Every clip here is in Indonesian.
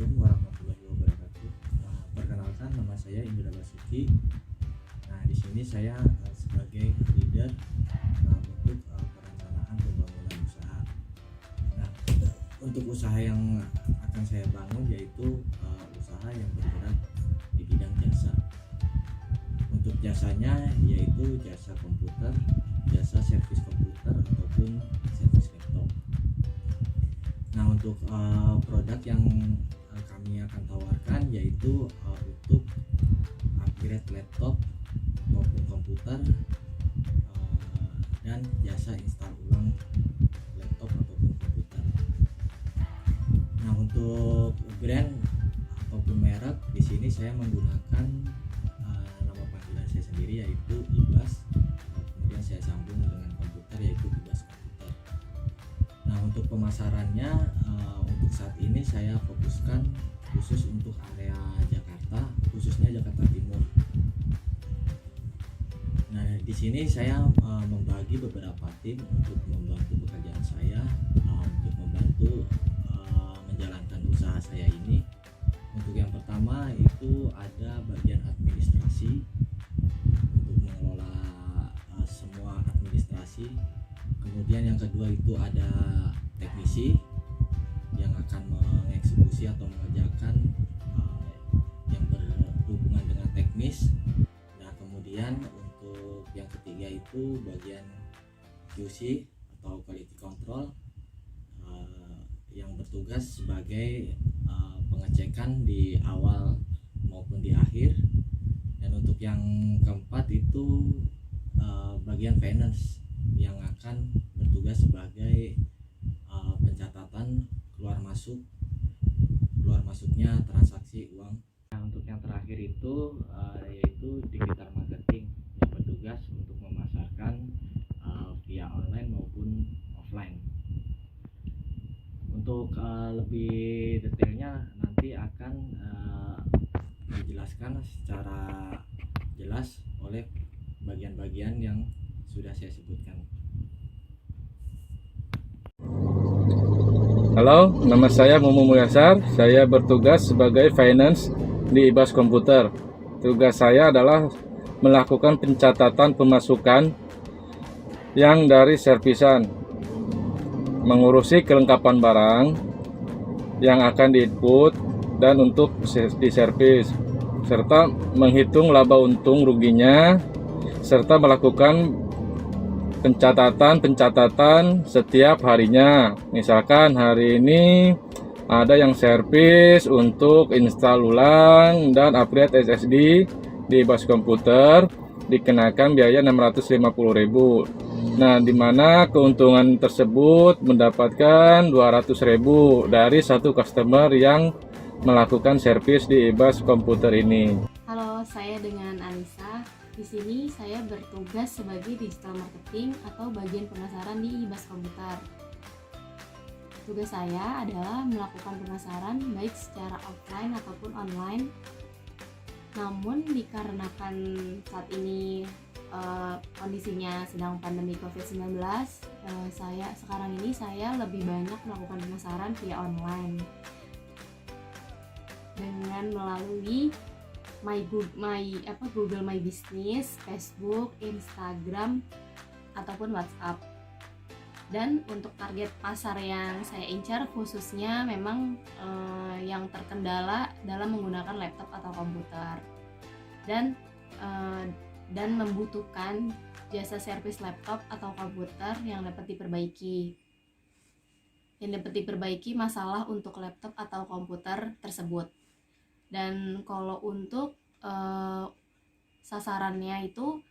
Assalamualaikum warahmatullahi wabarakatuh. Perkenalkan, nama saya Indra Basuki. Nah, di sini saya sebagai leader untuk perencanaan pembangunan usaha. Nah, untuk usaha yang akan saya bangun yaitu usaha yang bergerak di bidang jasa. Untuk jasanya yaitu jasa komputer, jasa servis komputer ataupun servis laptop. Nah, untuk produk yang kami akan tawarkan yaitu untuk upgrade laptop maupun komputer dan jasa install ulang laptop ataupun komputer. Nah, untuk brand ataupun merek di sini saya menggunakan nama panggilan saya sendiri yaitu Ibas. Kemudian saya sambung dengan komputer yaitu Ibas Komputer. Nah, untuk pemasarannya untuk saat ini saya fokuskan khusus untuk area Jakarta, khususnya Jakarta Timur. Nah, di sini saya membagi beberapa tim untuk membantu pekerjaan saya, untuk membantu menjalankan usaha saya ini. Untuk yang pertama itu ada bagian administrasi untuk mengelola semua administrasi. Kemudian yang kedua itu ada teknisi yang akan mengeksekusi atau mengerjakan yang berhubungan dengan teknis. Nah, kemudian untuk yang ketiga itu bagian QC atau quality control yang bertugas sebagai pengecekan di awal maupun di akhir. Dan untuk yang keempat itu bagian finance yang akan bertugas sebagai pencatatan keluar masuknya transaksi uang. Nah, untuk yang terakhir itu yaitu digital marketing yang bertugas untuk memasarkan via online maupun offline. Untuk lebih detailnya nanti akan dijelaskan secara jelas oleh bagian-bagian yang sudah saya sebutkan. Halo, nama saya Mumu Mulyasar. Saya bertugas sebagai finance di Ibas Komputer. Tugas saya adalah melakukan pencatatan pemasukan yang dari servisan, mengurusi kelengkapan barang yang akan diinput dan untuk diservis, serta menghitung laba untung ruginya, serta melakukan pencatatan setiap harinya. Misalkan hari ini ada yang servis untuk install ulang dan upgrade SSD di Ibas Komputer, dikenakan biaya 650.000. Nah, dimana keuntungan tersebut mendapatkan 200.000 dari satu customer yang melakukan servis di Ibas Komputer ini. Halo, saya dengan Anissa. Di sini saya bertugas sebagai digital marketing atau bagian pemasaran di Ibas Komputer. Tugas saya adalah melakukan pemasaran baik secara offline ataupun online. Namun dikarenakan saat ini kondisinya sedang pandemi COVID-19, saya lebih banyak melakukan pemasaran via online dengan melalui Google My Business, Facebook, Instagram, ataupun WhatsApp. Dan untuk target pasar yang saya incar khususnya memang yang terkendala dalam menggunakan laptop atau komputer dan membutuhkan jasa servis laptop atau komputer yang dapat diperbaiki masalah untuk laptop atau komputer tersebut. Dan kalau untuk sasarannya itu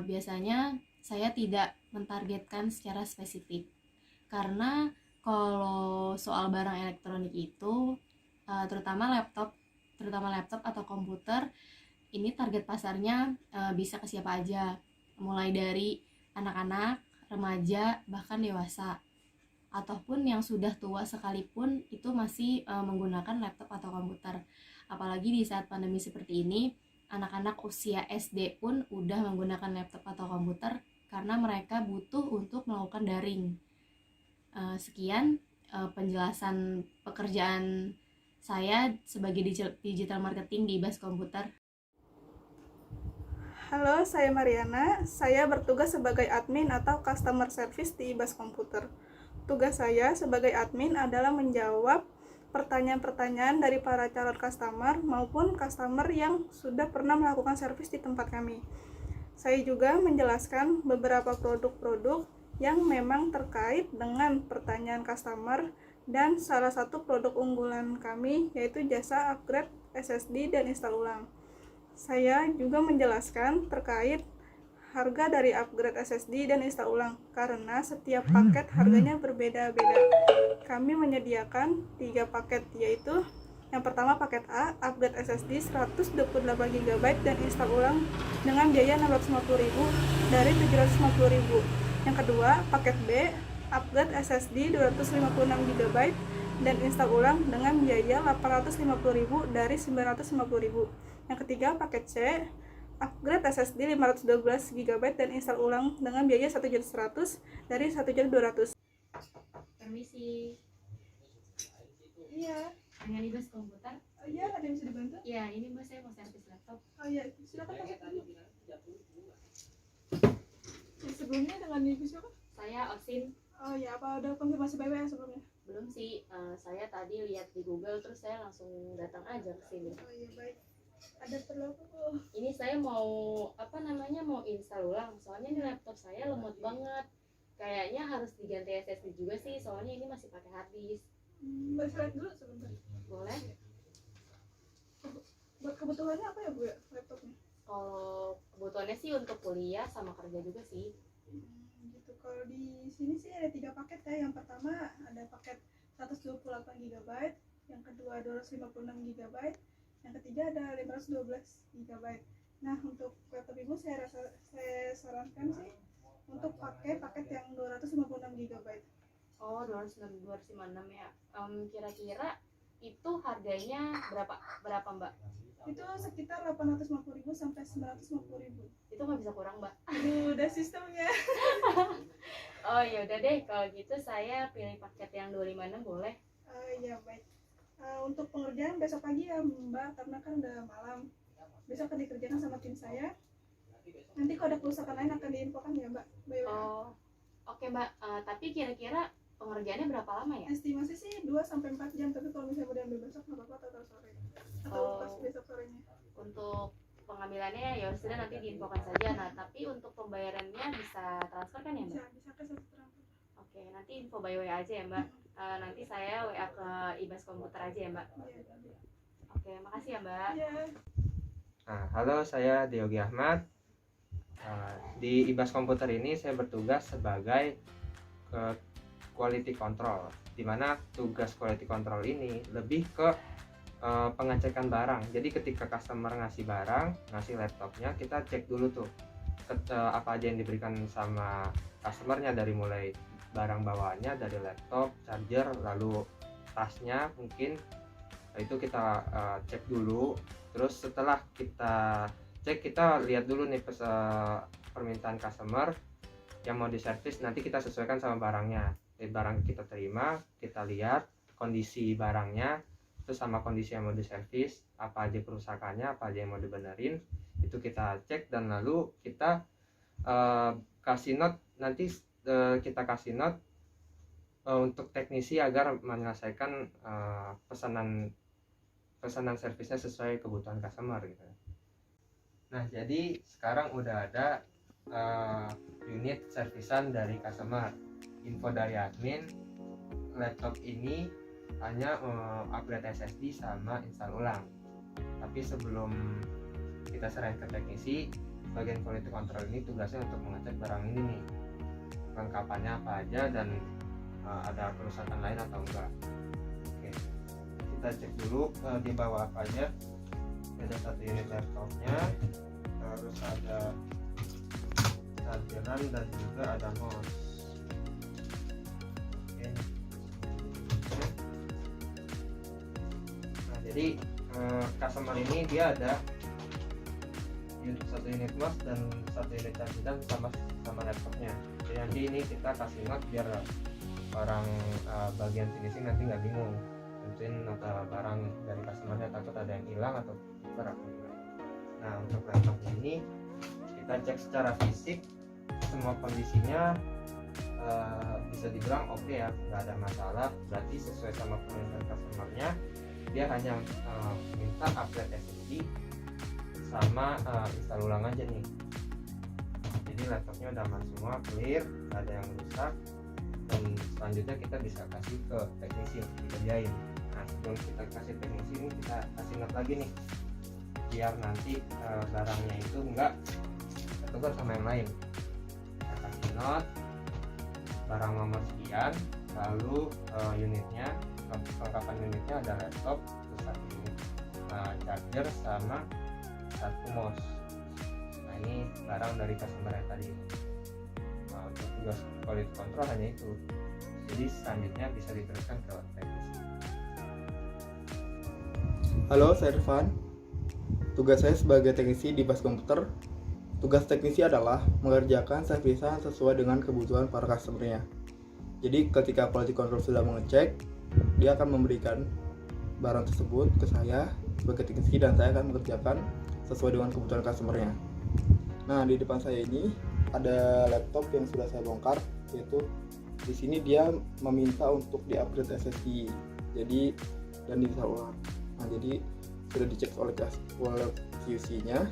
biasanya saya tidak mentargetkan secara spesifik, karena kalau soal barang elektronik itu terutama laptop atau komputer ini target pasarnya bisa ke siapa aja, mulai dari anak-anak, remaja, bahkan dewasa, ataupun yang sudah tua sekalipun itu masih menggunakan laptop atau komputer. Apalagi di saat pandemi seperti ini, anak-anak usia SD pun udah menggunakan laptop atau komputer karena mereka butuh untuk melakukan daring. Sekian penjelasan pekerjaan Saya sebagai digital marketing di IBAS Komputer. Halo, saya Mariana. Saya bertugas sebagai admin atau customer service di IBAS Komputer. Tugas saya sebagai admin adalah menjawab pertanyaan-pertanyaan dari para calon customer maupun customer yang sudah pernah melakukan servis di tempat kami. Saya juga menjelaskan beberapa produk-produk yang memang terkait dengan pertanyaan customer, dan salah satu produk unggulan kami yaitu jasa upgrade SSD dan install ulang. Saya juga menjelaskan terkait harga dari upgrade SSD dan install ulang karena setiap paket harganya berbeda-beda. Kami menyediakan 3 paket, yaitu yang pertama paket A, upgrade SSD 128 GB dan install ulang dengan biaya 650.000 dari 750.000. Yang kedua, paket B, upgrade SSD 256 GB dan install ulang dengan biaya 850.000 dari 950.000. Yang ketiga, paket C, upgrade SSD 512 GB dan install ulang dengan biaya 1.100.000 dari 1.200.000. Permisi. Iya. Dengan IBAS Komputer? Oh iya, ada yang bisa dibantu? Ya, ini Mbak, saya mau servis laptop. Oh iya, silakan masuk dulu. Sebelumnya dengan ibu siapa? Saya Osin. Oh iya, apa udah konfirmasi BW sebelumnya? Belum sih, saya tadi lihat di Google terus saya langsung datang aja ke sini. Oh iya, baik. Ada perlu apa Bu? Ini saya mau mau install ulang. Soalnya ini laptop saya lemot banget. Kayaknya harus diganti SSD juga sih, soalnya ini masih pakai hard disk. Beristirahat dulu sebentar. Boleh? Buat kebutuhannya apa ya Bu ya, laptopnya? Kalau kebutuhannya sih untuk kuliah sama kerja juga sih. Gitu. Kalau di sini sih ada 3 paket ya. Yang pertama ada paket 128 GB, yang kedua 256 GB, yang ketiga ada 512 GB. Nah, untuk laptop Ibu saya sarankan sih untuk pakai paket yang 256 GB. Oh, 256 ya. Kira-kira itu harganya berapa Mbak? Itu sekitar 850.000 sampai 950.000. Itu nggak bisa kurang Mbak. Aduh, udah sistemnya. Oh ya udah deh, kalau gitu saya pilih paket yang 256 boleh. Iya baik. Untuk pengerjaan besok pagi ya Mbak, karena kan udah malam. Besok akan dikerjakan sama tim saya. Nanti kalau ada kerusakan lain akan diinfokan ya Mbak. Oh, oke Mbak. Tapi kira-kira pengerjaannya berapa lama ya? Estimasi sih 2-4 jam, tapi kalau misalnya mau diambil besok nggak apa-apa, atau sore atau pas besok sorenya. Untuk pengambilannya ya sudah nanti diinfokan saja. Nah, tapi untuk pembayarannya bisa transfer kan ya Mbak? Bisa ke satu transfer. Oke, nanti info by WA aja ya Mbak. Nanti saya WA ke IBAS Komputer aja ya Mbak. Iya. Oke, makasih ya Mbak. Iya. Nah, halo, saya Diogi Ahmad. Di IBAS Komputer ini saya bertugas sebagai quality control, di mana tugas quality control ini lebih ke pengecekan barang. Jadi ketika customer ngasih barang, ngasih laptopnya, kita cek dulu tuh apa aja yang diberikan sama customernya, dari mulai barang bawaannya, dari laptop, charger, lalu tasnya mungkin. Itu kita cek dulu. Terus setelah kita cek, kita lihat dulu nih permintaan customer yang mau diservis, nanti kita sesuaikan sama barangnya. Barang kita terima, kita lihat kondisi barangnya, terus sama kondisi yang mau diservis, apa aja kerusakannya, apa aja yang mau dibenerin, itu kita cek, dan lalu kita kasih note. Nanti kita kasih note untuk teknisi agar menyelesaikan pesanan servisnya sesuai kebutuhan customer gitu. Nah, jadi sekarang udah ada unit servisan dari customer. Info dari admin, laptop ini hanya upgrade SSD sama install ulang. Tapi sebelum kita serahin ke teknisi, bagian quality control ini tugasnya untuk mengecek barang ini nih, kelengkapannya apa aja dan ada kerusakan lain atau enggak. Oke, kita cek dulu di bawah apa aja. Ada 1 unit laptopnya, terus ada chargeran dan juga ada mouse. Oke. Nah, jadi customer ini dia ada 1 unit mouse dan 1 unit chargeran sama laptopnya. Jadi nanti ini kita kasih note biar orang bagian finishing nanti nggak bingung tentuin nota barang dari customernya, takut ada yang hilang atau barang. Nah, untuk laptopnya ini kita cek secara fisik semua kondisinya bisa dibilang oke ya, nggak ada masalah, berarti sesuai sama permintaan customernya. Dia hanya minta upgrade SSD sama install ulang aja nih. Jadi laptopnya udah aman semua, clear, nggak ada yang rusak, dan selanjutnya kita bisa kasih ke teknisi untuk dikerjain. Nah, sebelum kita kasih teknisi ini, kita kasih note lagi nih, biar nanti barangnya itu enggak ketukar sama yang lain. Kita kasih note barang nomor sekian, lalu unitnya, kelengkapan unitnya ada laptop, terus 1 unit charger sama 1 mouse. Nah, ini barang dari customer yang tadi. Untuk tugas quality control hanya itu. Jadi selanjutnya bisa diteruskan ke teknisi. Halo, saya Irfan. Tugas saya sebagai teknisi di Bas Komputer. Tugas teknisi adalah mengerjakan servisan sesuai dengan kebutuhan para customer-nya. Jadi ketika quality control sudah mengecek, dia akan memberikan barang tersebut ke saya sebagai teknisi, dan saya akan mengerjakan sesuai dengan kebutuhan customer-nya. Nah, di depan saya ini ada laptop yang sudah saya bongkar, yaitu di sini dia meminta untuk di-upgrade SSD. Jadi dan di-install ulang. Nah, jadi sudah dicek oleh QC-nya,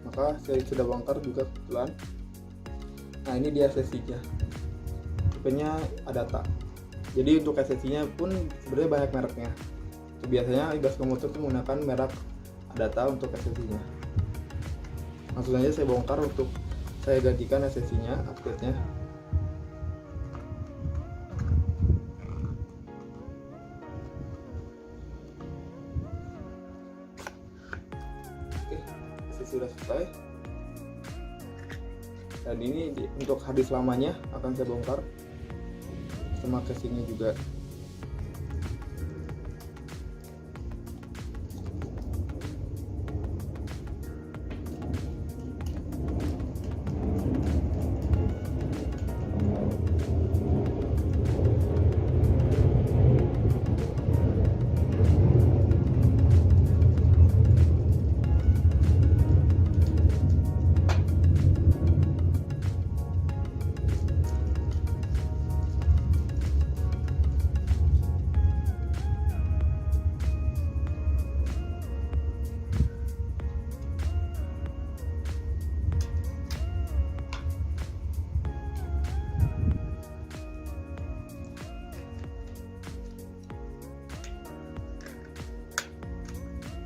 maka saya sudah bongkar juga kebetulan. Nah, ini dia SSD-nya, tipenya Adata. Jadi untuk SSD-nya pun sebenarnya banyak mereknya. Biasanya Ibas Komputer itu menggunakan merek Adata untuk SSD-nya. Langsung saja saya bongkar untuk saya gantikan SSD-nya, upgrade-nya. Sudah selesai, dan ini untuk harddisk lamanya akan saya bongkar sama casingnya juga.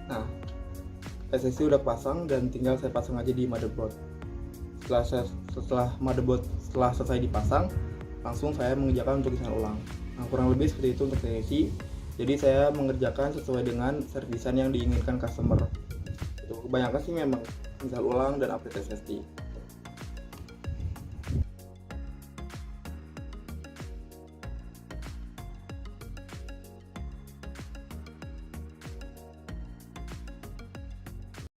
Nah, SSD udah pasang dan tinggal saya pasang aja di motherboard. Setelah motherboard selesai dipasang, langsung saya mengerjakan untuk install ulang. Nah, kurang lebih seperti itu untuk teknisi. Jadi saya mengerjakan sesuai dengan servisan yang diinginkan customer. Itu kebanyakan sih memang install ulang dan update SSD.